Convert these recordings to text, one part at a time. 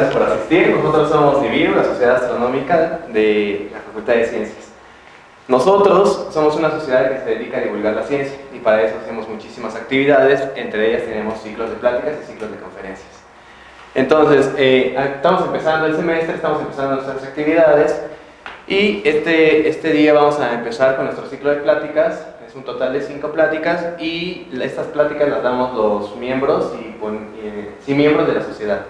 gracias por asistir. Nosotros somos Nibiru, la Sociedad Astronómica de la Facultad de Ciencias. Nosotros somos una sociedad que se dedica a divulgar la ciencia y para eso hacemos muchísimas actividades, entre ellas tenemos ciclos de pláticas y ciclos de conferencias. Entonces, estamos empezando el semestre, estamos empezando nuestras actividades y este día vamos a empezar con nuestro ciclo de pláticas. Es un total de 5 pláticas y estas pláticas las damos los miembros y miembros de la sociedad.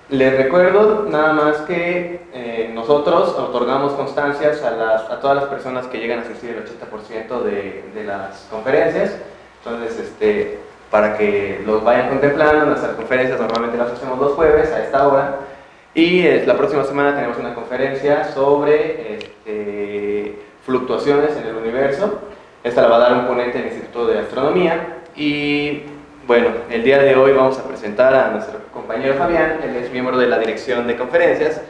Les recuerdo nada más que nosotros otorgamos constancias a todas las personas que llegan a asistir el 80% de las conferencias. Entonces, para que los vayan contemplando, nuestras conferencias normalmente las hacemos los jueves a esta hora. Y la próxima semana tenemos una conferencia sobre fluctuaciones en el universo. Esta la va a dar un ponente del Instituto de Astronomía. Y bueno, el día de hoy vamos a presentar a nuestro compañero Fabián. Él es miembro de la dirección de conferencias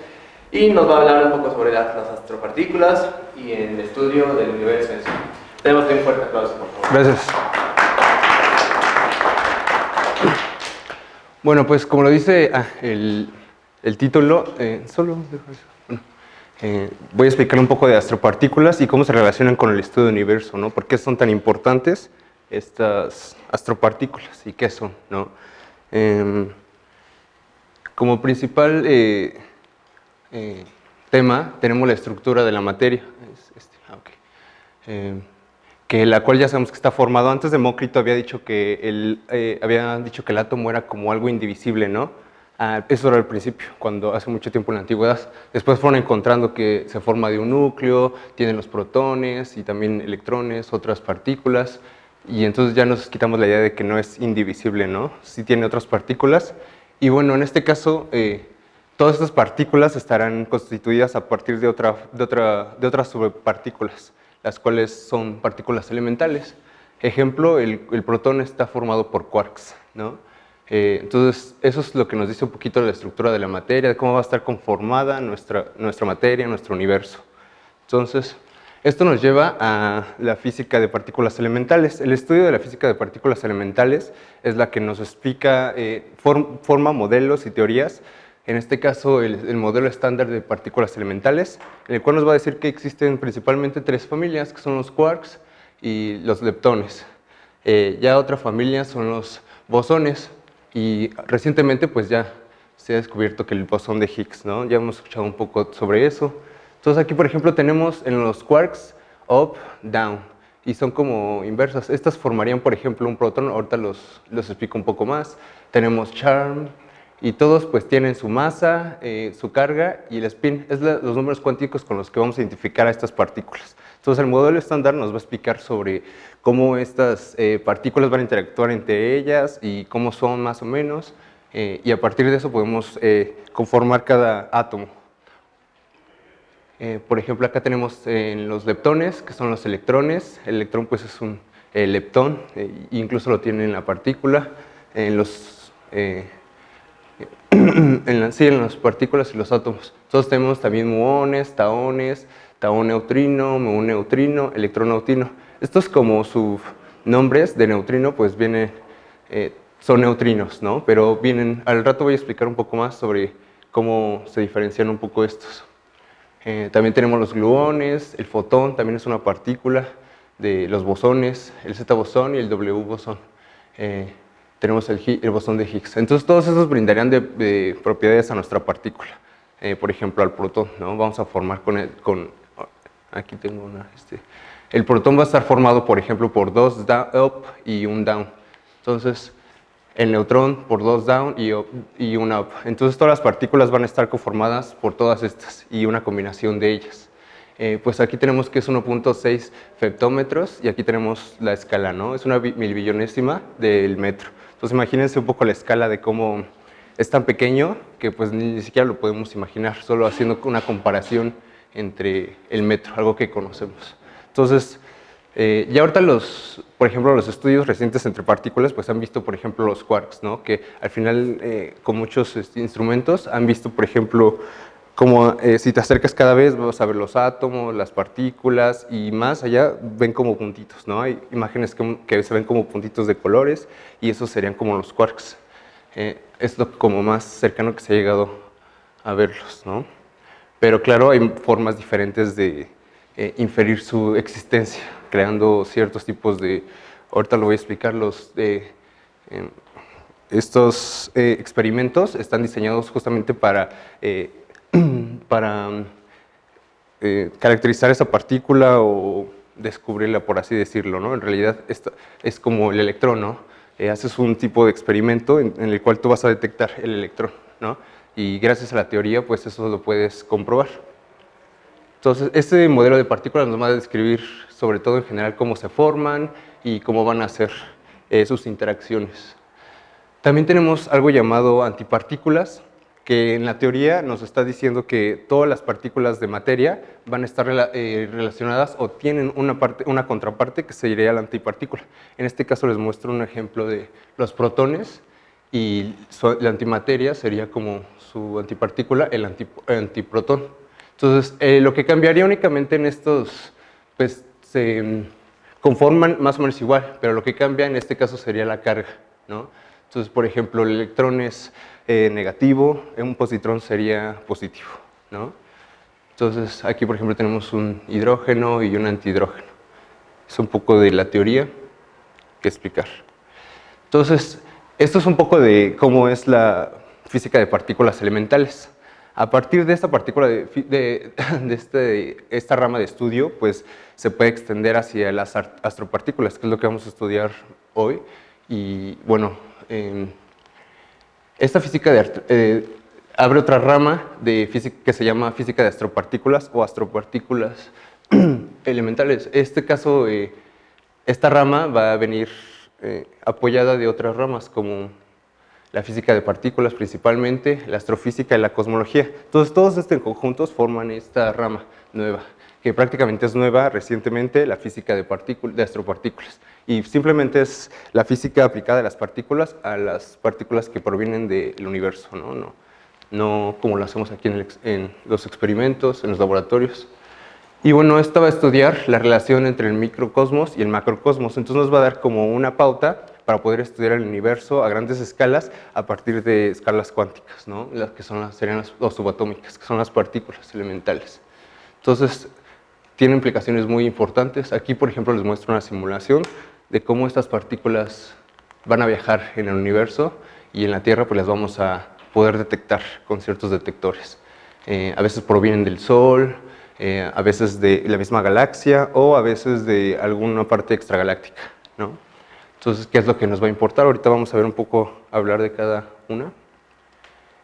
y nos va a hablar un poco sobre las astropartículas y el estudio del universo en sí. Tenemos un fuerte aplauso, por favor. Gracias. Bueno, pues como lo dice el título, voy a explicar un poco de astropartículas y cómo se relacionan con el estudio del universo, ¿no? ¿Por qué son tan importantes estas astropartículas y qué son, ¿no? Como principal tema tenemos la estructura de la materia, que la cual ya sabemos que está formado. Antes Demócrito había dicho que el átomo era como algo indivisible, ¿no? Eso era al principio, cuando hace mucho tiempo en la antigüedad. Después fueron encontrando que se forma de un núcleo, tienen los protones y también electrones, otras partículas, y entonces ya nos quitamos la idea de que no es indivisible, ¿no? Sí tiene otras partículas, y bueno, en este caso, todas estas partículas estarán constituidas a partir de otras subpartículas, las cuales son partículas elementales. Ejemplo, el protón está formado por quarks, ¿no? Entonces, eso es lo que nos dice un poquito de la estructura de la materia, de cómo va a estar conformada nuestra materia, nuestro universo. Entonces, esto nos lleva a la física de partículas elementales. El estudio de la física de partículas elementales es la que nos explica, forma modelos y teorías. En este caso, el modelo estándar de partículas elementales, en el cual nos va a decir que existen principalmente 3 familias, que son los quarks y los leptones. Ya otra familia son los bosones, y recientemente pues ya se ha descubierto que el bosón de Higgs, ¿no? Ya hemos escuchado un poco sobre eso. Entonces aquí, por ejemplo, tenemos en los quarks up, down, y son como inversas. Estas formarían, por ejemplo, un protón. Ahorita los explico un poco más. Tenemos charm, y todos pues tienen su masa, su carga y el spin. Es los números cuánticos con los que vamos a identificar a estas partículas. Entonces el modelo estándar nos va a explicar sobre cómo estas partículas van a interactuar entre ellas y cómo son más o menos, y a partir de eso podemos conformar cada átomo. Por ejemplo, acá tenemos los leptones, que son los electrones. El electrón pues es un leptón, incluso lo tiene en la partícula. En las partículas y los átomos. Entonces tenemos también muones, taones, taón neutrino, muón neutrino, electrón neutrino. Estos como subnombres de neutrino pues son neutrinos, ¿no? Pero al rato voy a explicar un poco más sobre cómo se diferencian un poco estos. También tenemos los gluones, el fotón también es una partícula de los bosones, el Z-bosón y el W-bosón. Tenemos el bosón de Higgs. Entonces todos esos brindarían de propiedades a nuestra partícula. Por ejemplo, al protón, ¿no? Vamos a formar aquí tengo una. El protón va a estar formado, por ejemplo, por 2 up y un down. Entonces, el neutrón por 2 down y un up. Entonces, todas las partículas van a estar conformadas por todas estas y una combinación de ellas. Pues aquí tenemos que es 1.6 feptómetros y aquí tenemos la escala, ¿no? Es una milbillonésima del metro. Entonces, imagínense un poco la escala de cómo es tan pequeño que pues ni siquiera lo podemos imaginar, solo haciendo una comparación entre el metro, algo que conocemos. Entonces, ya ahorita por ejemplo, los estudios recientes entre partículas pues han visto, por ejemplo, los quarks, ¿no? Que al final, con muchos instrumentos, han visto, por ejemplo, como si te acercas cada vez vas a ver los átomos, las partículas y más allá ven como puntitos, ¿no? Hay imágenes que se ven como puntitos de colores y esos serían como los quarks. Es lo como más cercano que se ha llegado a verlos, ¿no? Pero claro, hay formas diferentes de inferir su existencia, creando ciertos tipos de, ahorita lo voy a explicar, estos experimentos están diseñados justamente para, para caracterizar esa partícula o descubrirla, por así decirlo, ¿no? En realidad esto es como el electrón, ¿no? Haces un tipo de experimento en el cual tú vas a detectar el electrón, ¿no? Y gracias a la teoría, pues eso lo puedes comprobar. Entonces, este modelo de partículas nos va a describir, sobre todo en general, cómo se forman y cómo van a ser sus interacciones. También tenemos algo llamado antipartículas, que en la teoría nos está diciendo que todas las partículas de materia van a estar relacionadas o tienen una contraparte que sería la antipartícula. En este caso les muestro un ejemplo de los protones y la antimateria sería como su antipartícula, el antiprotón. Entonces, lo que cambiaría únicamente en estos, pues se conforman más o menos igual, pero lo que cambia en este caso sería la carga, ¿no? Entonces, por ejemplo, el electrón es negativo, un positrón sería positivo, ¿no? Entonces, aquí, por ejemplo, tenemos un hidrógeno y un antihidrógeno. Es un poco de la teoría que explicar. Entonces, esto es un poco de cómo es la física de partículas elementales. A partir de esta partícula, esta rama de estudio, pues se puede extender hacia las astropartículas, que es lo que vamos a estudiar hoy. Y bueno, esta física abre otra rama de física que se llama física de astropartículas o astropartículas elementales. En este caso, esta rama va a venir apoyada de otras ramas como la física de partículas principalmente, la astrofísica y la cosmología. Entonces, todos estos conjuntos forman esta rama nueva, que prácticamente es nueva recientemente, la física de astropartículas. Y simplemente es la física aplicada de las partículas a las partículas que provienen del universo, no como lo hacemos aquí en los experimentos, en los laboratorios. Y bueno, esto va a estudiar la relación entre el microcosmos y el macrocosmos. Entonces nos va a dar como una pauta para poder estudiar el universo a grandes escalas a partir de escalas cuánticas, ¿no? Las que serían las subatómicas, que son las partículas elementales. Entonces, tiene implicaciones muy importantes. Aquí, por ejemplo, les muestro una simulación de cómo estas partículas van a viajar en el universo y en la Tierra pues las vamos a poder detectar con ciertos detectores. A veces provienen del Sol, a veces de la misma galaxia o a veces de alguna parte extragaláctica, ¿no? Entonces, ¿qué es lo que nos va a importar? Ahorita vamos a ver un poco, hablar de cada una.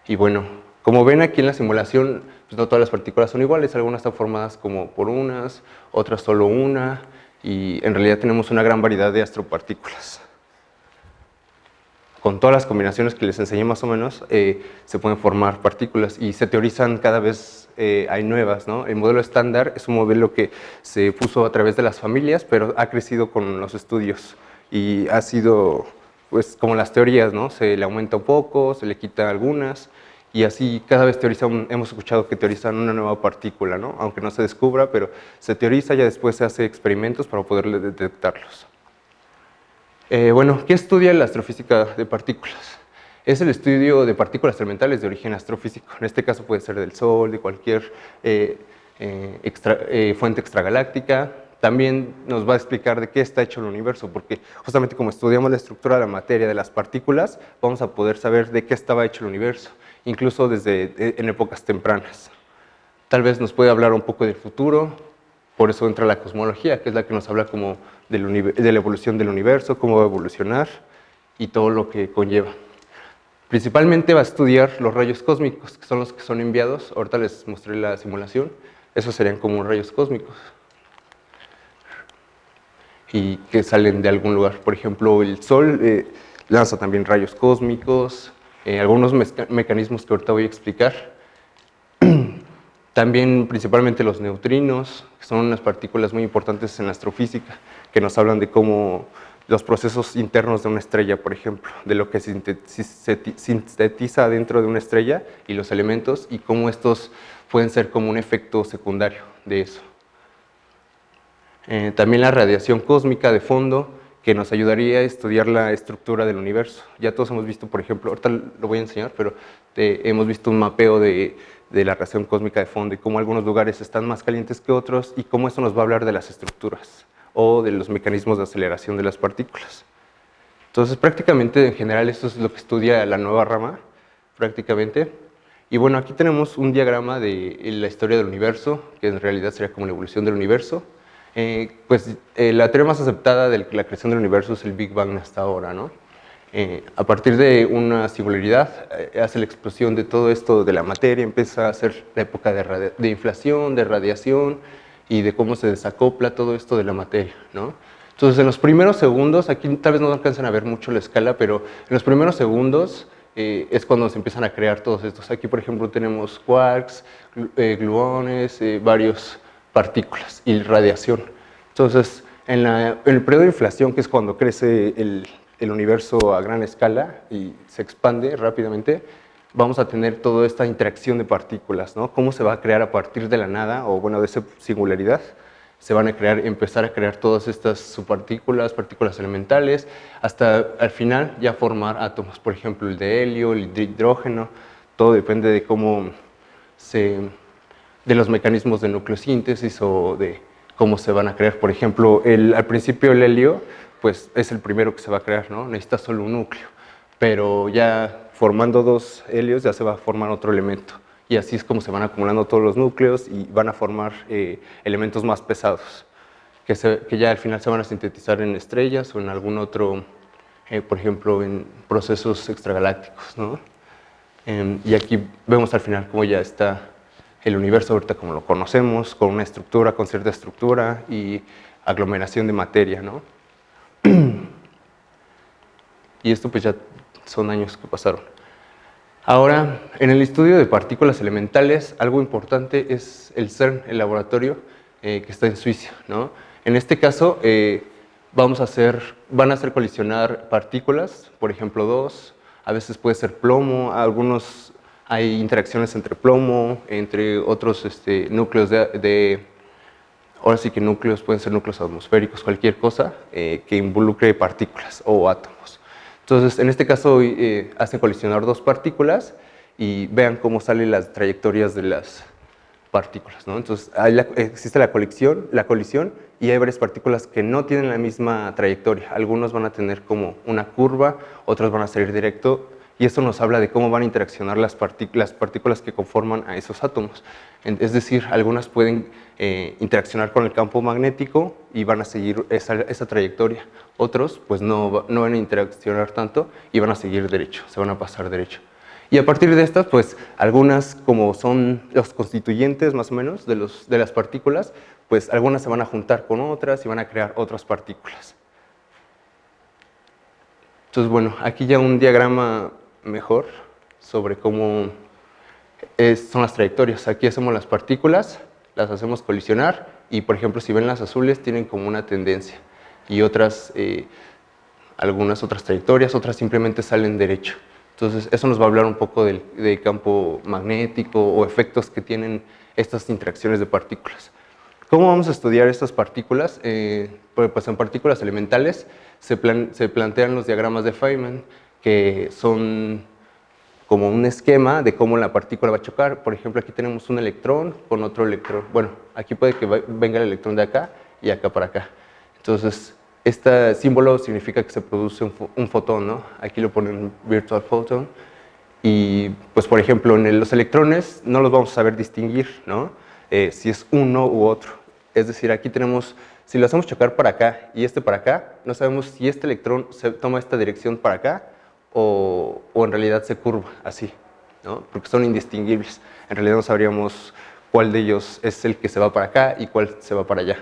Y bueno, como ven aquí en la simulación, pues no todas las partículas son iguales, algunas están formadas como por unas, otras solo una, y en realidad tenemos una gran variedad de astropartículas. Con todas las combinaciones que les enseñé más o menos, se pueden formar partículas y se teorizan cada vez, hay nuevas, ¿no? El modelo estándar es un modelo que se puso a través de las familias, pero ha crecido con los estudios y ha sido, pues, como las teorías, ¿no? Se le aumenta un poco, se le quita algunas y así cada vez hemos escuchado que teorizan una nueva partícula, ¿no? Aunque no se descubra, pero se teoriza, ya después se hace experimentos para poder detectarlos. Bueno, ¿qué estudia la astrofísica de partículas? Es el estudio de partículas elementales de origen astrofísico. En este caso puede ser del Sol, de cualquier fuente extragaláctica. También nos va a explicar de qué está hecho el universo, porque justamente como estudiamos la estructura de la materia de las partículas, vamos a poder saber de qué estaba hecho el universo, incluso en épocas tempranas. Tal vez nos puede hablar un poco del futuro, por eso entra la cosmología, que es la que nos habla como de la evolución del universo, cómo va a evolucionar y todo lo que conlleva. Principalmente va a estudiar los rayos cósmicos, que son los que son enviados. Ahorita les mostré la simulación. Esos serían como rayos cósmicos y que salen de algún lugar. Por ejemplo, el Sol lanza también rayos cósmicos, algunos mecanismos que ahorita voy a explicar. También principalmente los neutrinos, que son unas partículas muy importantes en la astrofísica, que nos hablan de cómo los procesos internos de una estrella, por ejemplo, de lo que se sintetiza dentro de una estrella y los elementos, y cómo estos pueden ser como un efecto secundario de eso. También la radiación cósmica de fondo, que nos ayudaría a estudiar la estructura del universo. Ya todos hemos visto, por ejemplo, ahorita lo voy a enseñar, pero hemos visto un mapeo de la radiación cósmica de fondo y cómo algunos lugares están más calientes que otros y cómo eso nos va a hablar de las estructuras o de los mecanismos de aceleración de las partículas. Entonces, prácticamente, en general, esto es lo que estudia la nueva rama, prácticamente. Y bueno, aquí tenemos un diagrama de la historia del universo, que en realidad sería como la evolución del universo. La teoría más aceptada de la creación del universo es el Big Bang hasta ahora, ¿no? A partir de una singularidad, hace la explosión de todo esto de la materia, empieza a ser la época de inflación, de radiación y de cómo se desacopla todo esto de la materia, ¿no? Entonces, en los primeros segundos, aquí tal vez no alcancen a ver mucho la escala, pero en los primeros segundos es cuando se empiezan a crear todos estos. Aquí, por ejemplo, tenemos quarks, gluones, varias partículas y radiación. Entonces, en el periodo de inflación, que es cuando crece el universo a gran escala y se expande rápidamente, vamos a tener toda esta interacción de partículas, ¿no? Cómo se va a crear a partir de la nada, o bueno, de esa singularidad, se van a empezar a crear todas estas subpartículas, partículas elementales, hasta al final ya formar átomos, por ejemplo, el de helio, el de hidrógeno, todo depende de cómo de los mecanismos de nucleosíntesis o de cómo se van a crear. Por ejemplo, al principio el helio, pues es el primero que se va a crear, ¿no? Necesita solo un núcleo, pero ya formando dos helios ya se va a formar otro elemento. Y así es como se van acumulando todos los núcleos y van a formar elementos más pesados, que ya al final se van a sintetizar en estrellas o en algún otro, por ejemplo, en procesos extragalácticos, ¿no? Y aquí vemos al final cómo ya está el universo ahorita como lo conocemos, con una estructura, con cierta estructura y aglomeración de materia, ¿no? Y esto pues ya son años que pasaron. Ahora, en el estudio de partículas elementales, algo importante es el CERN, el laboratorio que está en Suiza, ¿no? En este caso, van a hacer colisionar partículas, por ejemplo, dos, a veces puede ser plomo, hay interacciones entre plomo, entre otros núcleos ahora sí que núcleos, pueden ser núcleos atmosféricos, cualquier cosa que involucre partículas o átomos. Entonces, en este caso, hacen colisionar dos partículas y vean cómo salen las trayectorias de las partículas, ¿no? Entonces, existe la colisión y hay varias partículas que no tienen la misma trayectoria. Algunos van a tener como una curva, otras van a salir directo, y esto nos habla de cómo van a interaccionar las partículas que conforman a esos átomos. Es decir, algunas pueden interaccionar con el campo magnético y van a seguir esa trayectoria. Otros, pues no van a interaccionar tanto y van a seguir derecho, se van a pasar derecho. Y a partir de estas, pues algunas, como son los constituyentes más o menos de las partículas, pues algunas se van a juntar con otras y van a crear otras partículas. Entonces, bueno, aquí ya un diagrama mejor sobre cómo son las trayectorias. Aquí hacemos las partículas, las hacemos colisionar y, por ejemplo, si ven las azules, tienen como una tendencia y algunas otras trayectorias, otras simplemente salen derecho. Entonces, eso nos va a hablar un poco del campo magnético o efectos que tienen estas interacciones de partículas. ¿Cómo vamos a estudiar estas partículas? Pues en partículas elementales se plantean los diagramas de Feynman, que son como un esquema de cómo la partícula va a chocar. Por ejemplo, aquí tenemos un electrón con otro electrón. Bueno, aquí puede que venga el electrón de acá y acá para acá. Entonces, este símbolo significa que se produce un fotón, ¿no? Aquí lo ponen virtual photon. Y, pues, por ejemplo, en los electrones no los vamos a saber distinguir, ¿no? Si es uno u otro. Es decir, aquí tenemos, si lo hacemos chocar para acá y para acá, no sabemos si este electrón se toma esta dirección para acá o en realidad se curva así, ¿no? Porque son indistinguibles. En realidad no sabríamos cuál de ellos es el que se va para acá y cuál se va para allá.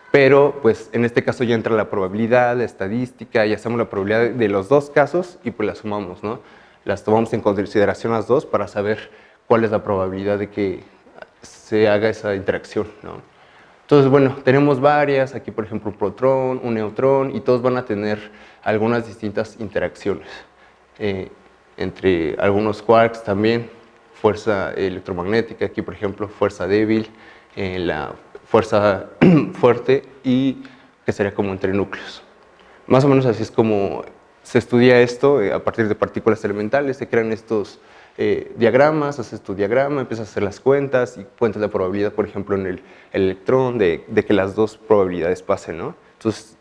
Pero, pues, en este caso ya entra la probabilidad, la estadística, y hacemos la probabilidad de los dos casos y pues las sumamos, ¿no? Las tomamos en consideración las dos para saber cuál es la probabilidad de que se haga esa interacción, ¿no? Entonces, bueno, tenemos varias, aquí por ejemplo un protón, un neutrón, y todos van a tener algunas distintas interacciones. Entre algunos quarks también, fuerza electromagnética, aquí por ejemplo fuerza débil, la fuerza fuerte y que sería como entre núcleos. Más o menos así es como se estudia esto, a partir de partículas elementales, se crean estos diagramas, haces tu diagrama, empiezas a hacer las cuentas y cuentas la probabilidad, por ejemplo, en el electrón, de que las dos probabilidades pasen, ¿no? Entonces,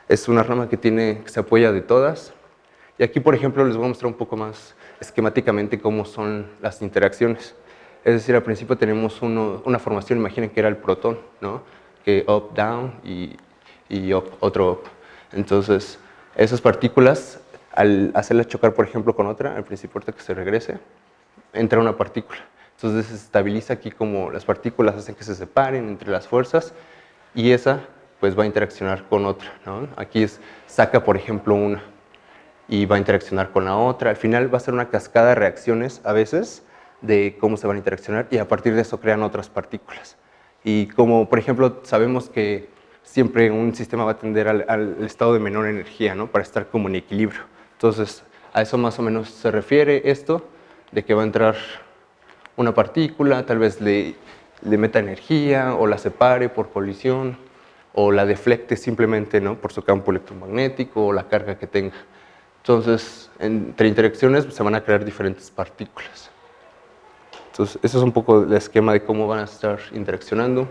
es una rama que se apoya de todas. Y aquí, por ejemplo, les voy a mostrar un poco más esquemáticamente cómo son las interacciones. Es decir, al principio tenemos una formación, imaginen que era el protón, ¿no? Que up, down y up, otro up. Entonces, esas partículas, al hacerlas chocar, por ejemplo, con otra, al principio, ahorita que se regrese, entra una partícula. Entonces, se estabiliza aquí como las partículas hacen que se separen entre las fuerzas y esa, pues, va a interaccionar con otra, ¿no? Aquí saca, por ejemplo, una y va a interaccionar con la otra. Al final va a ser una cascada de reacciones, a veces, de cómo se van a interaccionar y a partir de eso crean otras partículas. Y como, por ejemplo, sabemos que siempre un sistema va a tender al estado de menor energía, ¿no? Para estar como en equilibrio. Entonces, a eso más o menos se refiere esto, de que va a entrar una partícula, tal vez le meta energía o la separe por colisión o la deflecte simplemente, ¿no? Por su campo electromagnético o la carga que tenga. Entonces, entre interacciones se van a crear diferentes partículas. Entonces, eso es un poco el esquema de cómo van a estar interaccionando.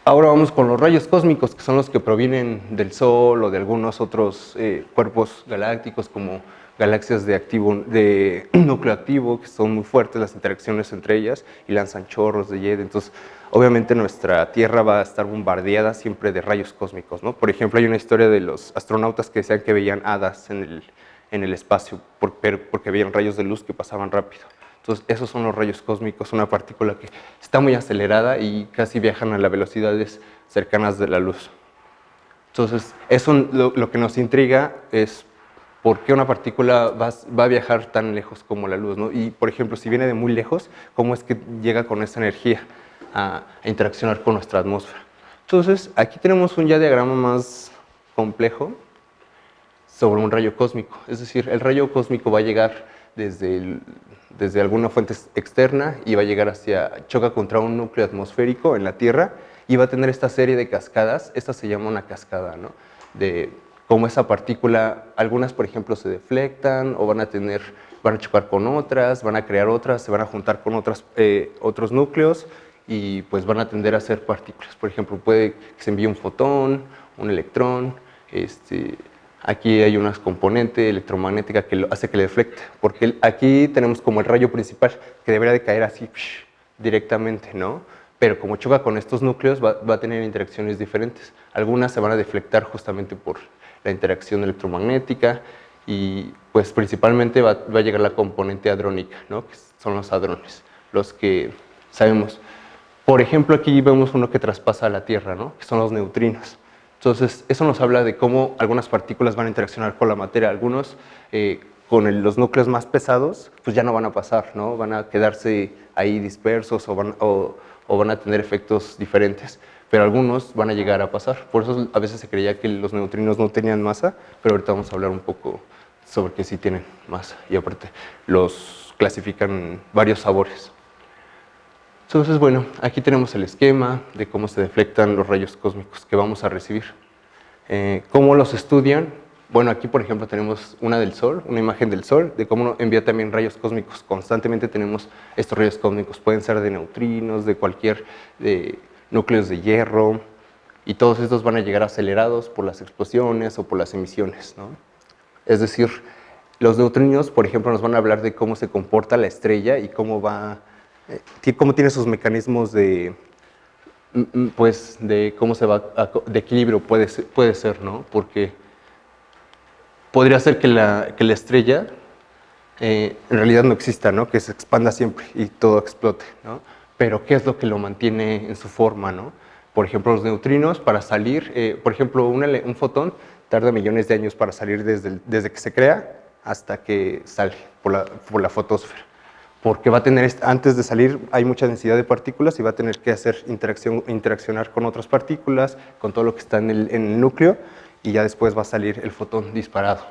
Ahora vamos con los rayos cósmicos, que son los que provienen del Sol o de algunos otros cuerpos galácticos, como galaxias de núcleo activo, que son muy fuertes las interacciones entre ellas y lanzan chorros de jet. Entonces, obviamente nuestra Tierra va a estar bombardeada siempre de rayos cósmicos, ¿no? Por ejemplo, hay una historia de los astronautas que decían que veían hadas en el espacio porque veían rayos de luz que pasaban rápido. Entonces, esos son los rayos cósmicos, una partícula que está muy acelerada y casi viajan a las velocidades cercanas de la luz. Entonces, eso lo que nos intriga es por qué una partícula va a viajar tan lejos como la luz, ¿no? Y, por ejemplo, si viene de muy lejos, ¿cómo es que llega con esa energía a interaccionar con nuestra atmósfera? Entonces, aquí tenemos un ya diagrama más complejo sobre un rayo cósmico. Es decir, el rayo cósmico va a llegar desde alguna fuente externa y va a llegar choca contra un núcleo atmosférico en la Tierra y va a tener esta serie de cascadas. Esta se llama una cascada, ¿no? De cómo esa partícula, algunas por ejemplo se deflectan o van a chocar con otras, van a crear otras, se van a juntar con otros núcleos y pues van a tender a ser partículas. Por ejemplo, puede que se envíe un fotón, un electrón, aquí hay una componente electromagnética que hace que le deflecte, porque aquí tenemos como el rayo principal que debería de caer así directamente, ¿no? Pero como choca con estos núcleos va a tener interacciones diferentes. Algunas se van a deflectar justamente por la interacción electromagnética y pues principalmente va a llegar la componente hadrónica, ¿no? Que son los hadrones, los que sabemos. Por ejemplo, aquí vemos uno que traspasa a la Tierra, ¿no? Que son los neutrinos. Entonces, eso nos habla de cómo algunas partículas van a interaccionar con la materia. Algunos, con los núcleos más pesados, pues ya no van a pasar, ¿no? Van a quedarse ahí dispersos o van a tener efectos diferentes. Pero algunos van a llegar a pasar. Por eso a veces se creía que los neutrinos no tenían masa, pero ahorita vamos a hablar un poco sobre que sí tienen masa. Y aparte, los clasifican en varios sabores. Entonces, bueno, aquí tenemos el esquema de cómo se deflectan los rayos cósmicos que vamos a recibir. ¿Cómo los estudian? Bueno, aquí por ejemplo tenemos una del Sol, una imagen del Sol, de cómo envía también rayos cósmicos. Constantemente tenemos estos rayos cósmicos, pueden ser de neutrinos, de núcleos de hierro, y todos estos van a llegar acelerados por las explosiones o por las emisiones, ¿no? Es decir, los neutrinos, por ejemplo, nos van a hablar de cómo se comporta la estrella y cómo tiene sus mecanismos pues, de cómo de equilibrio puede ser, ¿no? Porque podría ser que la estrella en realidad no exista, ¿no? Que se expanda siempre y todo explote, ¿no? Pero ¿qué es lo que lo mantiene en su forma, ¿no? Por ejemplo, los neutrinos para salir, por ejemplo, un fotón tarda millones de años para salir desde que se crea hasta que sale por la fotosfera. Porque antes de salir hay mucha densidad de partículas y va a tener que interaccionar con otras partículas, con todo lo que está en el núcleo, y ya después va a salir el fotón disparado.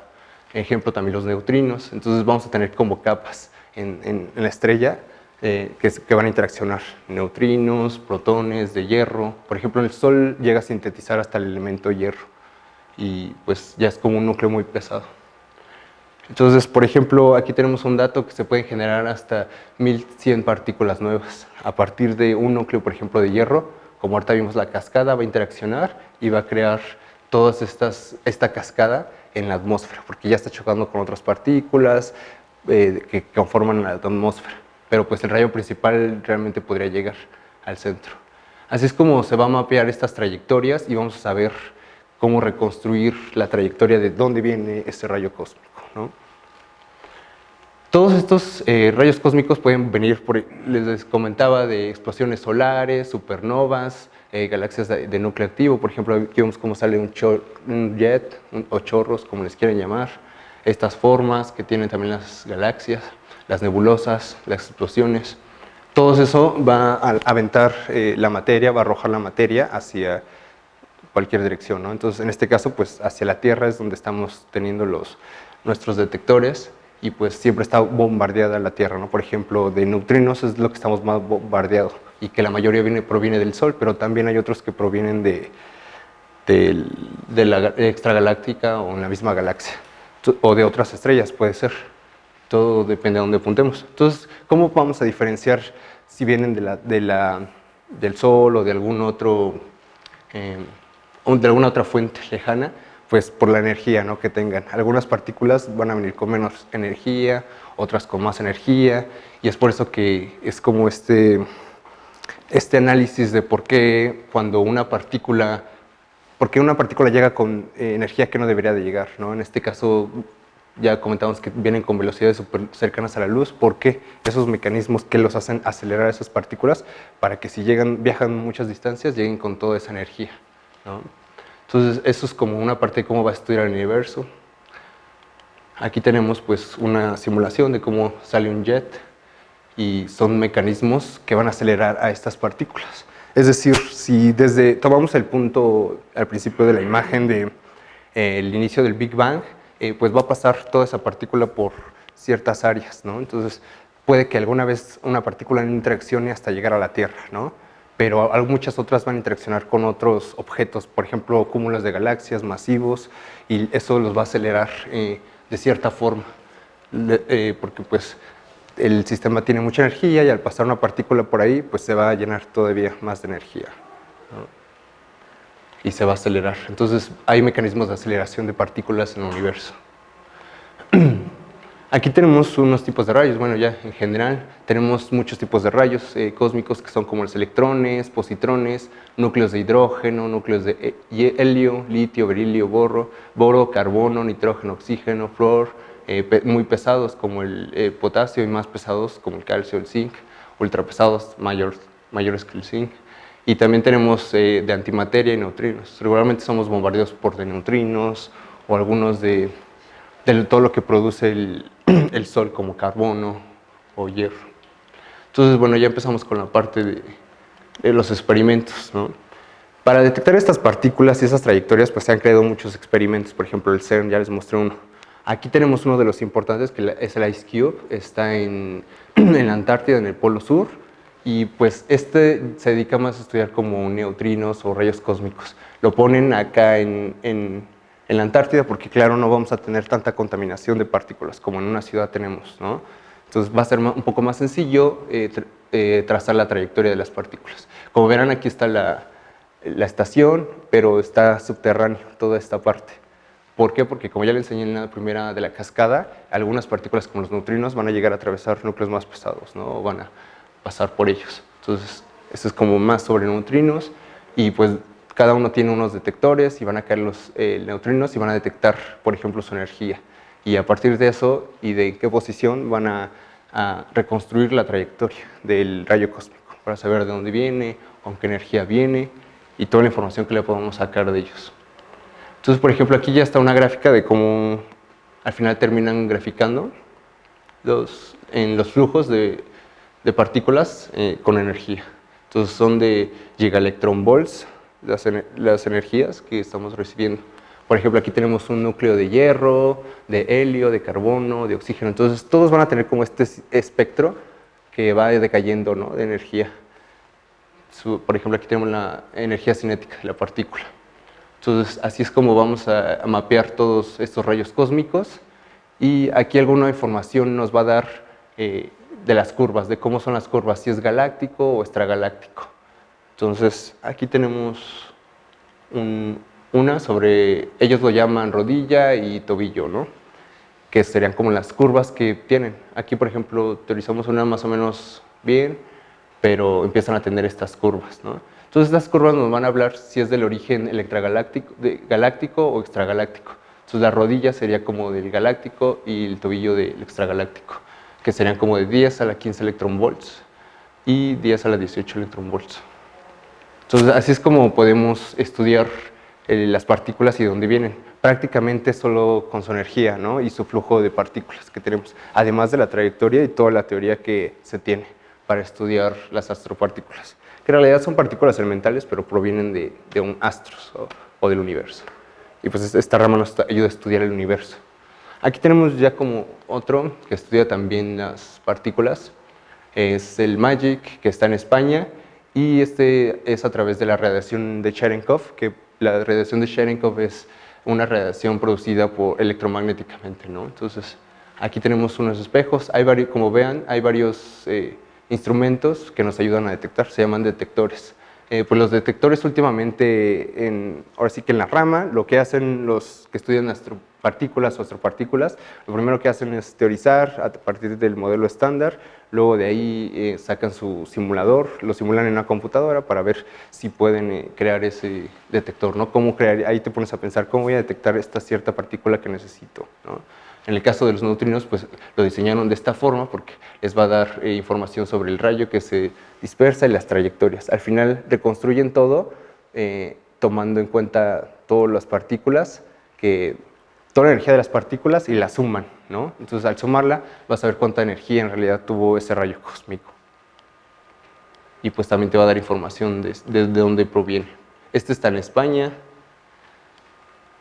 Ejemplo también los neutrinos. Entonces vamos a tener como capas en la estrella que van a interaccionar. Neutrinos, protones de hierro. Por ejemplo, el Sol llega a sintetizar hasta el elemento hierro. y pues ya es como un núcleo muy pesado. Entonces, por ejemplo, aquí tenemos un dato que se pueden generar hasta 1100 partículas nuevas a partir de un núcleo, por ejemplo, de hierro. Como ahorita vimos la cascada, va a interaccionar y va a crear esta cascada en la atmósfera, porque ya está chocando con otras partículas que conforman la atmósfera. Pero pues el rayo principal realmente podría llegar al centro. Así es como se va a mapear estas trayectorias y vamos a saber cómo reconstruir la trayectoria de dónde viene este rayo cósmico, ¿no? Todos estos rayos cósmicos pueden venir, les comentaba, de explosiones solares, supernovas, galaxias de núcleo activo. Por ejemplo, aquí vemos cómo sale un jet o chorros, como les quieran llamar. Estas formas que tienen también las galaxias, las nebulosas, las explosiones. Todo eso va a aventar la materia, va a arrojar la materia hacia cualquier dirección, ¿no? Entonces, en este caso, pues hacia la Tierra es donde estamos teniendo nuestros detectores y pues siempre está bombardeada la Tierra, ¿no? Por ejemplo, de neutrinos es lo que estamos más bombardeados y que la mayoría proviene del Sol, pero también hay otros que provienen de la extragaláctica o en la misma galaxia, o de otras estrellas, puede ser. Todo depende de dónde apuntemos. Entonces, ¿cómo vamos a diferenciar si vienen del Sol o de algún otro... de alguna otra fuente lejana? Pues por la energía, ¿no?, que tengan. Algunas partículas van a venir con menos energía, otras con más energía, y es por eso que es como este análisis de por qué una partícula llega con energía que no debería de llegar, ¿no? En este caso ya comentamos que vienen con velocidades súper cercanas a la luz. ¿Por qué? Esos mecanismos que los hacen acelerar esas partículas para que si viajan muchas distancias, lleguen con toda esa energía, ¿no? Entonces, eso es como una parte de cómo va a estudiar el universo. Aquí tenemos pues una simulación de cómo sale un jet y son mecanismos que van a acelerar a estas partículas. Es decir, si tomamos el punto al principio de la imagen del inicio del Big Bang, pues va a pasar toda esa partícula por ciertas áreas, ¿no? Entonces, puede que alguna vez una partícula no interaccione hasta llegar a la Tierra, ¿no? Pero muchas otras van a interaccionar con otros objetos, por ejemplo, cúmulos de galaxias masivos, y eso los va a acelerar de cierta forma, porque pues el sistema tiene mucha energía y al pasar una partícula por ahí, pues se va a llenar todavía más de energía, ¿no? Y se va a acelerar. Entonces hay mecanismos de aceleración de partículas en el universo. Aquí tenemos unos tipos de rayos. Bueno, ya en general tenemos muchos tipos de rayos cósmicos que son como los electrones, positrones, núcleos de hidrógeno, núcleos de helio, litio, berilio, boro, carbono, nitrógeno, oxígeno, flúor, muy pesados como el potasio y más pesados como el calcio, el zinc, ultrapesados mayores que el zinc. Y también tenemos de antimateria y neutrinos. Regularmente somos bombardeados por neutrinos o algunos de todo lo que produce el Sol, como carbono o hierro. Entonces, bueno, ya empezamos con la parte de los experimentos, ¿no? Para detectar estas partículas y esas trayectorias, pues se han creado muchos experimentos. Por ejemplo, el CERN, ya les mostré uno. Aquí tenemos uno de los importantes, que es el IceCube. Está en la Antártida, en el Polo Sur. Y pues se dedica más a estudiar como neutrinos o rayos cósmicos. Lo ponen acá en la Antártida porque, claro, no vamos a tener tanta contaminación de partículas como en una ciudad tenemos, ¿no? Entonces va a ser un poco más sencillo trazar la trayectoria de las partículas. Como verán, aquí está la estación, pero está subterráneo toda esta parte. ¿Por qué? Porque, como ya le enseñé en la primera de la cascada, algunas partículas como los neutrinos van a llegar a atravesar núcleos más pesados, ¿no? O van a pasar por ellos. Entonces, esto es como más sobre neutrinos, y pues cada uno tiene unos detectores y van a caer los neutrinos y van a detectar, por ejemplo, su energía. Y a partir de eso y de qué posición van a reconstruir la trayectoria del rayo cósmico para saber de dónde viene, con qué energía viene y toda la información que le podemos sacar de ellos. Entonces, por ejemplo, aquí ya está una gráfica de cómo al final terminan graficando en los flujos de partículas con energía. Entonces son de gigaelectronvolts las energías que estamos recibiendo. Por ejemplo, aquí tenemos un núcleo de hierro, de helio, de carbono, de oxígeno. Entonces todos van a tener como este espectro que va decayendo, ¿no?, de energía. Por ejemplo, aquí tenemos la energía cinética de la partícula. Entonces, así es como vamos a mapear todos estos rayos cósmicos. Y aquí alguna información nos va a dar de las curvas, de cómo son las curvas, si es galáctico o extragaláctico. Entonces, aquí tenemos una sobre, ellos lo llaman rodilla y tobillo, ¿no? Que serían como las curvas que tienen. Aquí, por ejemplo, teorizamos una más o menos bien, pero empiezan a tener estas curvas, ¿no? Entonces, estas curvas nos van a hablar si es del origen electragaláctico, galáctico o extragaláctico. Entonces, la rodilla sería como del galáctico y el tobillo del extragaláctico, que serían como de 10 a la 15 electronvolts y 10 a la 18 electronvolts. Entonces, así es como podemos estudiar las partículas y de dónde vienen. Prácticamente solo con su energía, ¿no? Y su flujo de partículas que tenemos, además de la trayectoria y toda la teoría que se tiene para estudiar las astropartículas, que en realidad son partículas elementales, pero provienen de un astros o del universo. Y pues esta rama nos ayuda a estudiar el universo. Aquí tenemos ya como otro que estudia también las partículas, es el MAGIC, que está en España, y este es a través de la radiación de Cherenkov, que la radiación de Cherenkov es una radiación producida electromagnéticamente, ¿no? Entonces, aquí tenemos unos espejos, como vean, hay varios instrumentos que nos ayudan a detectar, se llaman detectores. Pues los detectores últimamente, ahora sí que en la rama, lo que hacen los que estudian astropartículas o astropartículas, lo primero que hacen es teorizar a partir del modelo estándar, luego de ahí sacan su simulador, lo simulan en una computadora para ver si pueden crear ese detector, ¿no? ¿Cómo crear? Ahí te pones a pensar, ¿cómo voy a detectar esta cierta partícula que necesito, ¿no? En el caso de los neutrinos, pues lo diseñaron de esta forma porque les va a dar información sobre el rayo que se dispersa y las trayectorias. Al final reconstruyen todo tomando en cuenta todas las partículas, toda la energía de las partículas y la suman, ¿no? Entonces al sumarla vas a ver cuánta energía en realidad tuvo ese rayo cósmico. Y pues también te va a dar información de dónde proviene. Este está en España.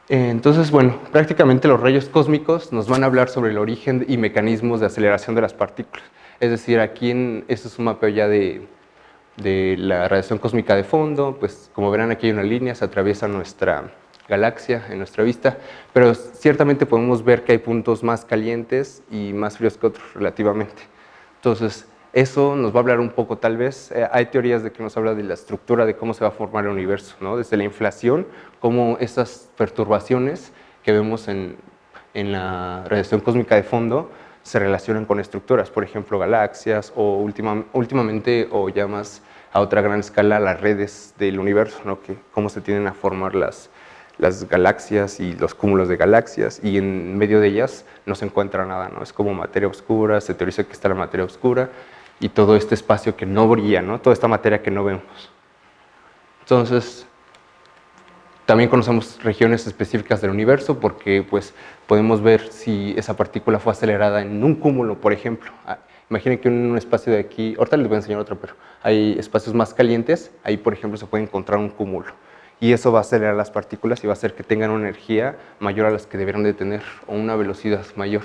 Entonces, bueno, prácticamente los rayos cósmicos nos van a hablar sobre el origen y mecanismos de aceleración de las partículas. Es decir, aquí este es un mapeo ya de la radiación cósmica de fondo, pues como verán aquí hay una línea, se atraviesa nuestra galaxia en nuestra vista, pero ciertamente podemos ver que hay puntos más calientes y más fríos que otros relativamente. Entonces, eso nos va a hablar un poco tal vez, hay teorías de que nos habla de la estructura de cómo se va a formar el universo, ¿no? Desde la inflación, cómo esas perturbaciones que vemos en la radiación cósmica de fondo se relacionan con estructuras, por ejemplo galaxias o últimamente o ya más a otra gran escala las redes del universo, ¿no? Cómo se tienden a formar las galaxias y los cúmulos de galaxias, y en medio de ellas no se encuentra nada, ¿no? Es como materia oscura, se teoriza que está la materia oscura y todo este espacio que no brilla, ¿no? Toda esta materia que no vemos. Entonces, también conocemos regiones específicas del universo porque pues, podemos ver si esa partícula fue acelerada en un cúmulo, por ejemplo. Imaginen que en un espacio de aquí, ahorita les voy a enseñar otro, pero hay espacios más calientes, ahí por ejemplo se puede encontrar un cúmulo. Y eso va a acelerar las partículas y va a hacer que tengan una energía mayor a las que deberían de tener o una velocidad mayor.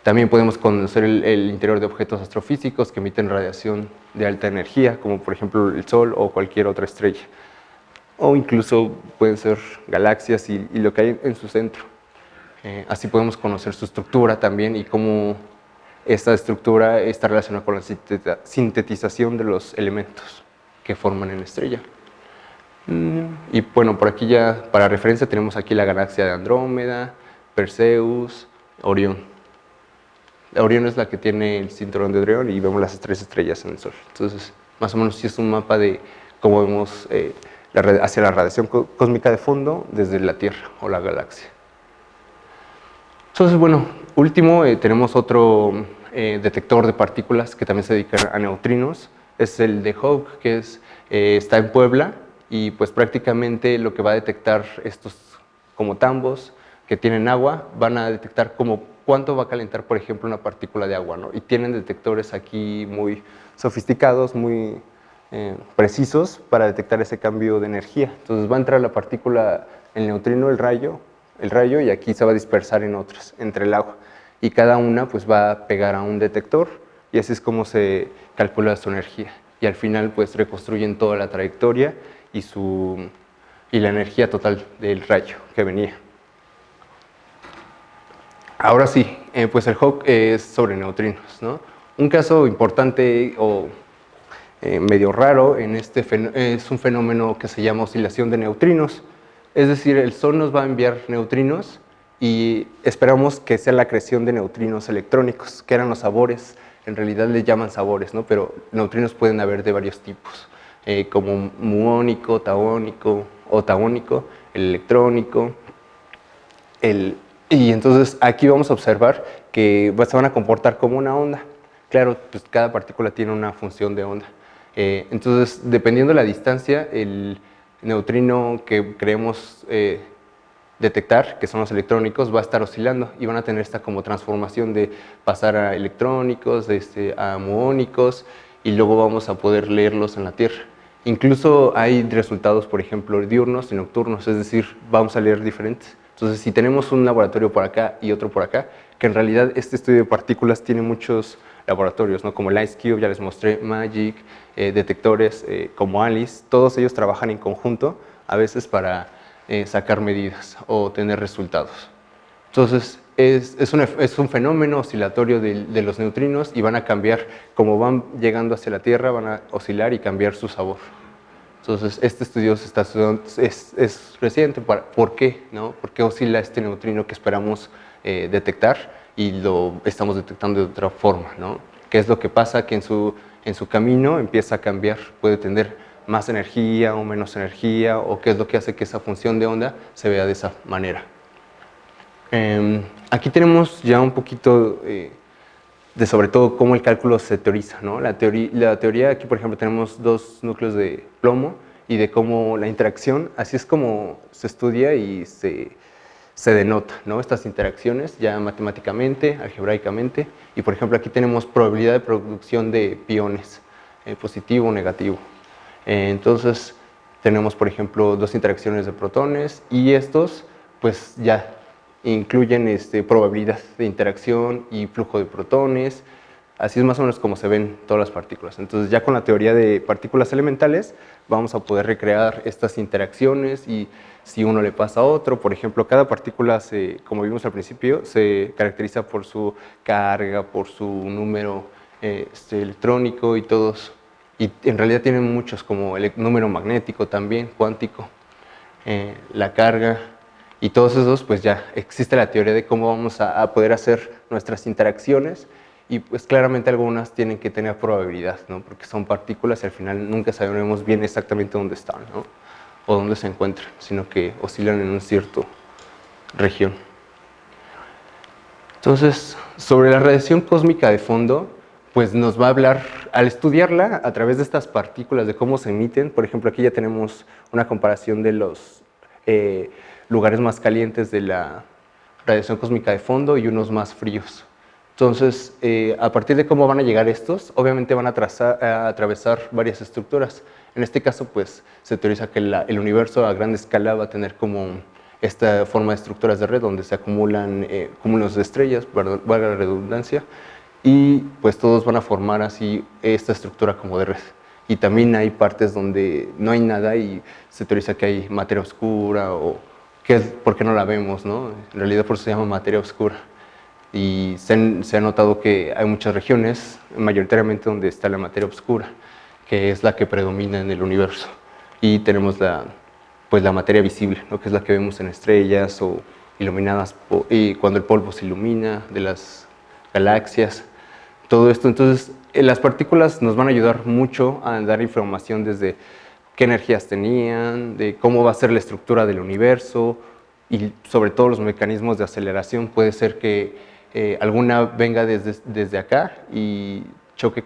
También podemos conocer el interior de objetos astrofísicos que emiten radiación de alta energía, como por ejemplo el Sol o cualquier otra estrella. O incluso pueden ser galaxias y lo que hay en su centro. Así podemos conocer su estructura también y cómo esta estructura está relacionada con la sintetización de los elementos que forman en la estrella. Y bueno, por aquí ya para referencia tenemos aquí la galaxia de Andrómeda, Perseus, Orión. Orión es la que tiene el cinturón de Orión y vemos las tres estrellas en el Sol. Entonces, más o menos sí es un mapa de cómo vemos hacia la radiación cósmica de fondo desde la Tierra o la galaxia. Entonces, bueno, último tenemos otro detector de partículas que también se dedica a neutrinos, es el de Hawk, que está en Puebla, y pues prácticamente lo que va a detectar estos como tambos que tienen agua, van a detectar como cuánto va a calentar, por ejemplo, una partícula de agua, ¿no? Y tienen detectores aquí muy sofisticados, muy precisos para detectar ese cambio de energía. Entonces va a entrar la partícula, el neutrino, el rayo, y aquí se va a dispersar en otras, entre el agua. Y cada una pues va a pegar a un detector y así es como se calcula su energía. Y al final pues reconstruyen toda la trayectoria y su y la energía total del rayo que venía. Ahora sí, pues el Hawk es sobre neutrinos, ¿no? Un caso importante o medio raro en es un fenómeno que se llama oscilación de neutrinos. Es decir, el Sol nos va a enviar neutrinos y esperamos que sea la creación de neutrinos electrónicos, que eran los sabores. En realidad les llaman sabores, ¿no? Pero neutrinos pueden haber de varios tipos, como muónico, tauónico o tauónico, el electrónico. Y entonces aquí vamos a observar que se van a comportar como una onda. Claro, pues cada partícula tiene una función de onda. Entonces, dependiendo de la distancia, el neutrino que creemos detectar, que son los electrónicos, va a estar oscilando y van a tener esta como transformación de pasar a electrónicos, a muónicos, y luego vamos a poder leerlos en la Tierra. Incluso hay resultados, por ejemplo, diurnos y nocturnos, es decir, vamos a leer diferentes. Entonces, si tenemos un laboratorio por acá y otro por acá, que en realidad este estudio de partículas tiene muchos laboratorios, ¿no? Como el IceCube, ya les mostré, MAGIC, detectores como ALICE, todos ellos trabajan en conjunto, a veces para sacar medidas o tener resultados. Entonces, es un fenómeno oscilatorio de los neutrinos y van a cambiar, como van llegando hacia la Tierra, van a oscilar y cambiar su sabor. Entonces, este estudio es reciente. ¿Por qué? ¿No? ¿Por qué oscila este neutrino que esperamos detectar y lo estamos detectando de otra forma, ¿no? ¿Qué es lo que pasa? Que en su camino empieza a cambiar, puede tener más energía o menos energía, o qué es lo que hace que esa función de onda se vea de esa manera. Aquí tenemos ya un poquito de sobre todo cómo el cálculo se teoriza, ¿no? La teoría, aquí por ejemplo tenemos dos núcleos de plomo y de cómo la interacción, así es como se estudia y se denota, ¿no? Estas interacciones ya matemáticamente, algebraicamente, y por ejemplo aquí tenemos probabilidad de producción de piones, positivo o negativo. Entonces tenemos por ejemplo dos interacciones de protones y estos pues ya incluyen probabilidad de interacción y flujo de protones. Así es más o menos como se ven todas las partículas. Entonces ya con la teoría de partículas elementales vamos a poder recrear estas interacciones y si uno le pasa a otro, por ejemplo, cada partícula, como vimos al principio, se caracteriza por su carga, por su número electrónico y todos. Y en realidad tienen muchos, como el número magnético también, cuántico, la carga. Y todos esos, pues ya existe la teoría de cómo vamos a poder hacer nuestras interacciones y pues claramente algunas tienen que tener probabilidad, ¿no? Porque son partículas y al final nunca sabremos bien exactamente dónde están, ¿no? O dónde se encuentran, sino que oscilan en una cierta región. Entonces, sobre la radiación cósmica de fondo, pues nos va a hablar, al estudiarla a través de estas partículas, de cómo se emiten. Por ejemplo, aquí ya tenemos una comparación de los lugares más calientes de la radiación cósmica de fondo y unos más fríos. Entonces, a partir de cómo van a llegar estos, obviamente van a atravesar varias estructuras. En este caso, pues, se teoriza que el universo a gran escala va a tener como esta forma de estructuras de red donde se acumulan cúmulos de estrellas, valga la redundancia, y pues todos van a formar así esta estructura como de red. Y también hay partes donde no hay nada y se teoriza que hay materia oscura o ¿por qué no la vemos, no? En realidad por eso se llama materia oscura. Y se ha notado que hay muchas regiones, mayoritariamente donde está la materia oscura, que es la que predomina en el universo. Y tenemos la materia visible, ¿no? Que es la que vemos en estrellas o iluminadas, y cuando el polvo se ilumina de las galaxias. Todo esto, entonces, las partículas nos van a ayudar mucho a dar información desde qué energías tenían, de cómo va a ser la estructura del universo y sobre todo los mecanismos de aceleración. Puede ser que alguna venga desde acá y choque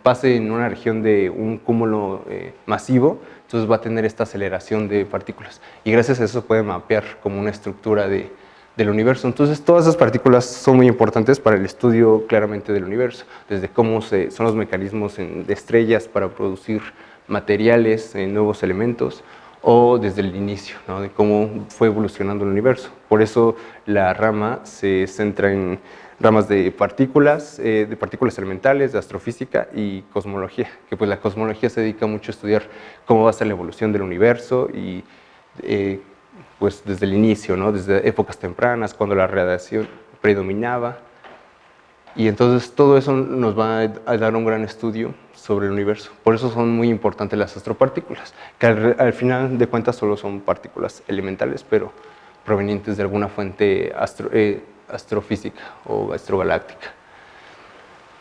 pase en una región de un cúmulo masivo, entonces va a tener esta aceleración de partículas y gracias a eso puede mapear como una estructura del universo. Entonces todas esas partículas son muy importantes para el estudio claramente del universo, desde cómo son los mecanismos de estrellas para producir materiales, nuevos elementos, o desde el inicio, ¿no? De cómo fue evolucionando el universo. Por eso la rama se centra en ramas de partículas elementales, de astrofísica y cosmología, que pues la cosmología se dedica mucho a estudiar cómo va a ser la evolución del universo y pues desde el inicio, ¿no? Desde épocas tempranas, cuando la radiación predominaba. Y entonces todo eso nos va a dar un gran estudio sobre el universo. Por eso son muy importantes las astropartículas, que al final de cuentas solo son partículas elementales, pero provenientes de alguna fuente astrofísica o astrogaláctica.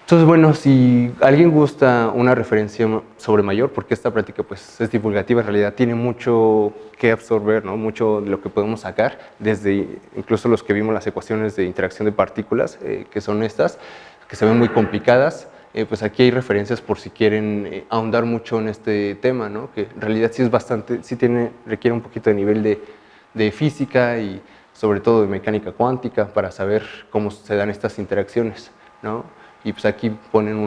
Entonces, bueno, si alguien gusta una referencia sobre mayor, porque esta práctica pues, es divulgativa, en realidad tiene mucho que absorber, ¿no? Mucho de lo que podemos sacar, desde incluso los que vimos las ecuaciones de interacción de partículas, que son estas, que se ven muy complicadas, pues aquí hay referencias por si quieren ahondar mucho en este tema, ¿no? Que en realidad sí es bastante, sí requiere un poquito de nivel de física y sobre todo de mecánica cuántica para saber cómo se dan estas interacciones, ¿no? Y pues aquí ponen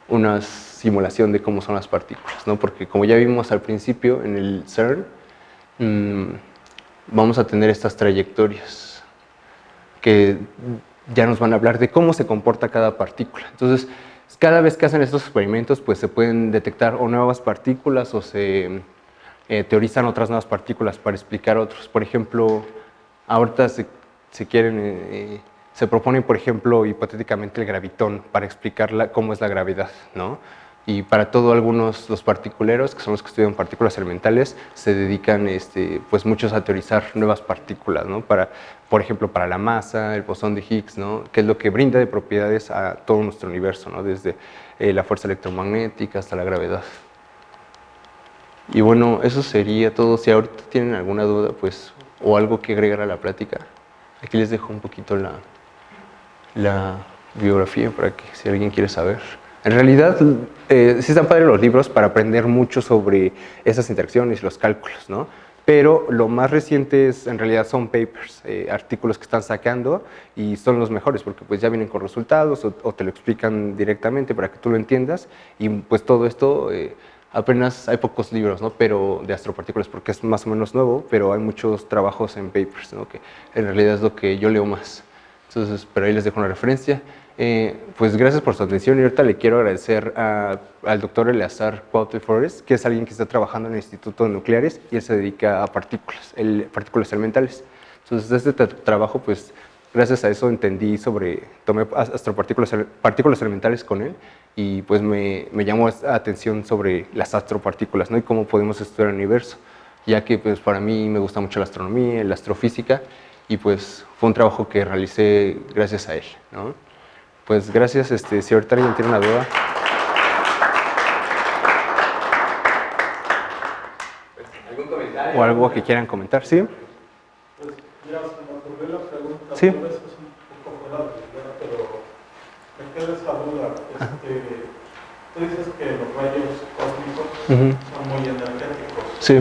una simulación de cómo son las partículas, ¿no? Porque como ya vimos al principio en el CERN, vamos a tener estas trayectorias que ya nos van a hablar de cómo se comporta cada partícula. Entonces, cada vez que hacen estos experimentos, pues se pueden detectar o nuevas partículas o se teorizan otras nuevas partículas para explicar otros. Por ejemplo, ahorita se quieren... se propone, por ejemplo, hipotéticamente el gravitón para explicar cómo es la gravedad, ¿no? Y para todo algunos, los particuleros, que son los que estudian partículas elementales, se dedican pues muchos a teorizar nuevas partículas, ¿no? Por ejemplo, para la masa, el bosón de Higgs, ¿no? Que es lo que brinda de propiedades a todo nuestro universo, ¿no? Desde la fuerza electromagnética hasta la gravedad. Y bueno, eso sería todo. Si ahorita tienen alguna duda, pues, o algo que agregar a la plática, aquí les dejo un poquito la biografía para que si alguien quiere saber. En realidad, sí están padres los libros para aprender mucho sobre esas interacciones y los cálculos, ¿no? Pero lo más reciente en realidad son papers, artículos que están sacando y son los mejores porque pues ya vienen con resultados o te lo explican directamente para que tú lo entiendas y pues todo esto, apenas hay pocos libros, ¿no? Pero de astropartículas porque es más o menos nuevo, pero hay muchos trabajos en papers, ¿no? Que en realidad es lo que yo leo más. Entonces, pero ahí les dejo una referencia. Pues gracias por su atención y ahorita le quiero agradecer al doctor Eleazar Cuauhtémoc Flores, que es alguien que está trabajando en el Instituto de Nucleares y él se dedica a partículas elementales. Entonces, este trabajo, pues gracias a eso tomé partículas elementales con él y pues me llamó la atención sobre las astropartículas, ¿no? Y cómo podemos estudiar el universo, ya que pues para mí me gusta mucho la astronomía, la astrofísica, y pues fue un trabajo que realicé gracias a él, ¿no? Pues gracias, si ahorita alguien tiene una duda. ¿Algún comentario? O algo que quieran comentar, ¿sí? Pues mira, se me ocurrió la pregunta, sí. tal vez es un poco fuera de la idea, pero me queda esa duda. Tú dices que los rayos cósmicos son muy energéticos. Sí.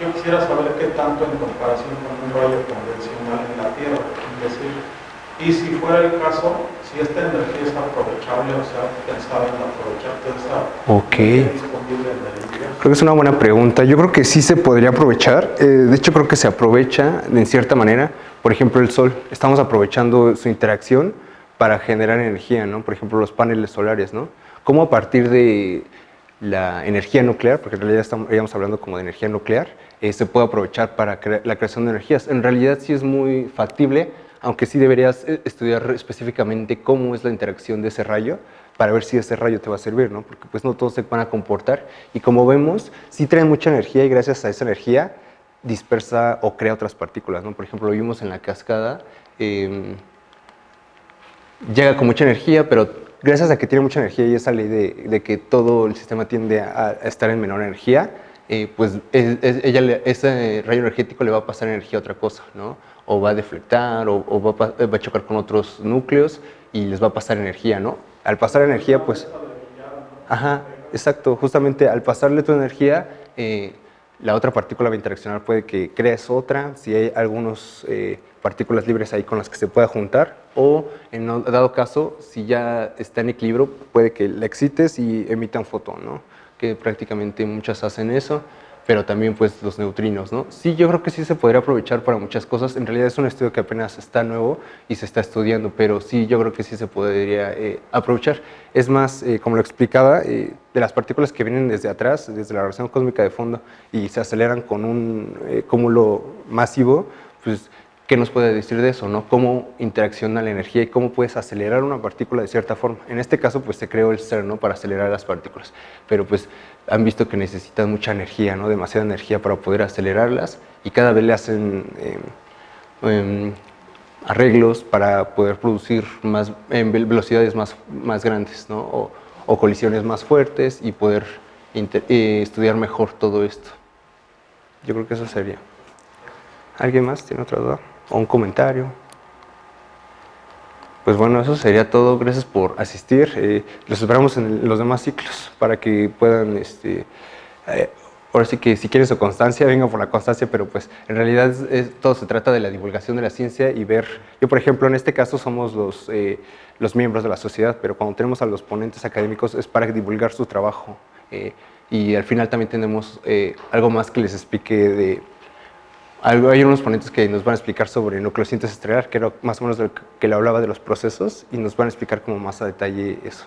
Yo quisiera saber qué tanto en comparación con un rayo convencional en la Tierra, es decir, y si fuera el caso, si esta energía es aprovechable, o sea, pensar en aprovechar toda esa energía disponible en el universo. Creo que es una buena pregunta. Yo creo que sí se podría aprovechar. De hecho, creo que se aprovecha en cierta manera. Por ejemplo, el Sol. Estamos aprovechando su interacción para generar energía, ¿no? Por ejemplo, los paneles solares, ¿no? Cómo a partir de la energía nuclear, porque en realidad estamos hablando como de energía nuclear, se puede aprovechar para la creación de energías. En realidad sí es muy factible, aunque sí deberías estudiar específicamente cómo es la interacción de ese rayo para ver si ese rayo te va a servir, ¿no? Porque pues no todos se van a comportar y como vemos, sí traen mucha energía y gracias a esa energía dispersa o crea otras partículas, ¿no? Por ejemplo, lo vimos en la cascada, llega con mucha energía, pero gracias a que tiene mucha energía y esa ley de que todo el sistema tiende a estar en menor energía, pues ese rayo energético le va a pasar energía a otra cosa, ¿no? O va a deflectar o va a chocar con otros núcleos y les va a pasar energía, ¿no? Al pasar energía, pues... Ajá, exacto. Justamente al pasarle tu energía, la otra partícula va a interaccionar, puede que crees otra, si hay algunas partículas libres ahí con las que se pueda juntar, o en dado caso, si ya está en equilibrio, puede que la excites y emita un fotón, ¿no? Que prácticamente muchas hacen eso, pero también pues los neutrinos, ¿no? Sí, yo creo que sí se podría aprovechar para muchas cosas. En realidad es un estudio que apenas está nuevo y se está estudiando, pero sí, yo creo que sí se podría aprovechar. Es más, como lo explicaba, de las partículas que vienen desde atrás, desde la radiación cósmica de fondo, y se aceleran con un cúmulo masivo, pues, ¿qué nos puede decir de eso, no? ¿Cómo interacciona la energía y cómo puedes acelerar una partícula de cierta forma? En este caso, pues se creó el CERN, ¿no? Para acelerar las partículas, pero pues han visto que necesitan mucha energía, ¿no? Demasiada energía para poder acelerarlas, y cada vez le hacen arreglos para poder producir más, en velocidades más grandes, ¿no? O colisiones más fuertes, y poder estudiar mejor todo esto. Yo creo que eso sería. ¿Alguien más tiene otra duda? ¿O un comentario? Pues bueno, eso sería todo. Gracias por asistir. Los esperamos en los demás ciclos para que puedan, ahora sí que si quieren su constancia, vengan por la constancia, pero pues en realidad todo se trata de la divulgación de la ciencia y ver, yo por ejemplo en este caso somos los miembros de la sociedad, pero cuando tenemos a los ponentes académicos es para divulgar su trabajo, y al final también tenemos algo más que les explique de... Hay unos ponentes que nos van a explicar sobre nucleosíntesis estelar, que era más o menos de lo que le hablaba de los procesos, y nos van a explicar como más a detalle eso.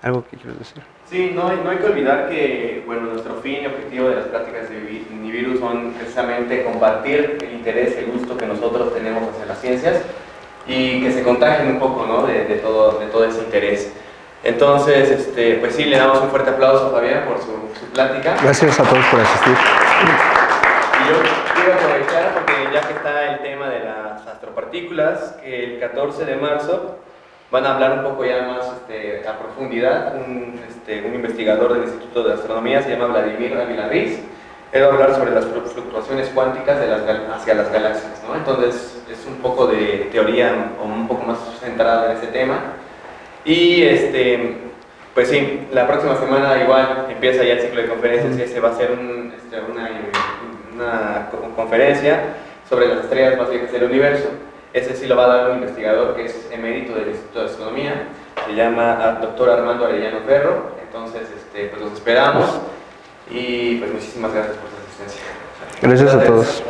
¿Algo que quieres decir? Sí, no hay que olvidar que, bueno, nuestro fin y objetivo de las pláticas de Nibiru son precisamente compartir el interés, el gusto que nosotros tenemos hacia las ciencias, y que se contagien un poco, ¿no? de todo ese interés. Entonces, pues sí, le damos un fuerte aplauso a Fabián por su plática. Gracias a todos por asistir. Y yo quiero aprovechar, porque ya que está el tema de las astropartículas, que el 14 de marzo van a hablar un poco ya más a profundidad un investigador del Instituto de Astronomía, se llama Vladimir Ávila Riz. Él va a hablar sobre las fluctuaciones cuánticas hacia las galaxias, ¿no? Entonces es un poco de teoría, o un poco más centrada en ese tema. Y pues sí, la próxima semana igual empieza ya el ciclo de conferencias, y ese va a ser una conferencia sobre las estrellas más viejas del universo. Ese sí lo va a dar un investigador que es emérito del Instituto de Astronomía, se llama Dr. Armando Arellano Ferro. Entonces, pues los esperamos, y pues muchísimas gracias por su asistencia. Gracias a todos.